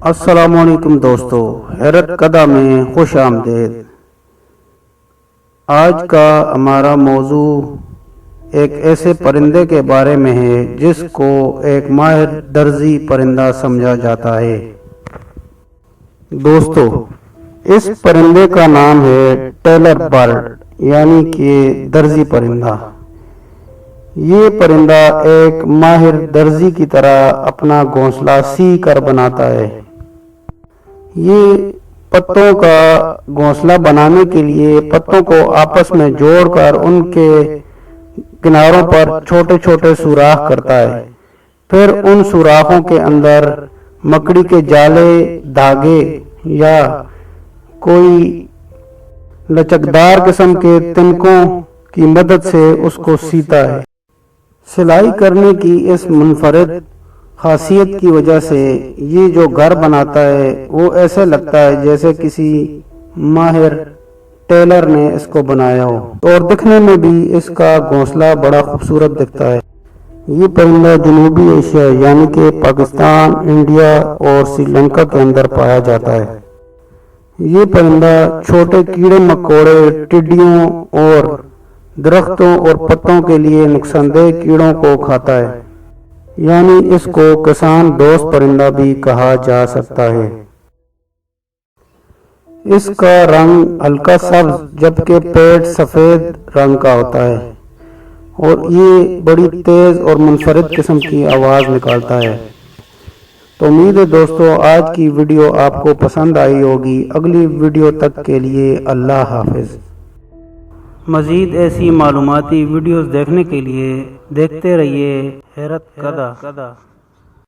السلام علیکم دوستو، حیرت کدہ میں خوش آمدید۔ آج کا ہمارا موضوع ایک ایسے پرندے کے بارے میں ہے جس کو ایک ماہر درزی پرندہ سمجھا جاتا ہے۔ دوستو، اس پرندے کا نام ہے ٹیلر برڈ، یعنی کہ درزی پرندہ۔ یہ پرندہ ایک ماہر درزی کی طرح اپنا گھونسلہ سی کر بناتا ہے۔ یہ پتوں کا گھونسلہ بنانے کے لیے پتوں کو آپس میں جوڑ کر ان کے کناروں پر چھوٹے چھوٹے سوراخ کرتا ہے، پھر ان سوراخوں کے اندر مکڑی کے جالے، دھاگے یا کوئی لچکدار قسم کے تنکوں کی مدد سے اس کو سیتا ہے۔ سلائی کرنے کی اس منفرد خاصیت کی وجہ سے یہ جو گھر بناتا ہے وہ ایسے لگتا ہے جیسے کسی ماہر ٹیلر نے اس کو بنایا ہو، اور دکھنے میں بھی اس کا گھونسلہ بڑا خوبصورت دکھتا ہے۔ یہ پرندہ جنوبی ایشیا یعنی کہ پاکستان، انڈیا اور سری لنکا کے اندر پایا جاتا ہے۔ یہ پرندہ چھوٹے کیڑے مکوڑے، ٹڈیوں اور درختوں اور پتوں کے لیے نقصان دہ کیڑوں کو کھاتا ہے، یعنی اس کو کسان دوست پرندہ بھی کہا جا سکتا ہے۔ اس کا رنگ ہلکا سبز جبکہ پیٹ سفید رنگ کا ہوتا ہے، اور یہ بڑی تیز اور منفرد قسم کی آواز نکالتا ہے۔ تو امید ہے دوستو آج کی ویڈیو آپ کو پسند آئی ہوگی۔ اگلی ویڈیو تک کے لیے اللہ حافظ۔ مزید ایسی معلوماتی ویڈیوز دیکھنے کے لیے دیکھتے رہیے حیرت کدہ۔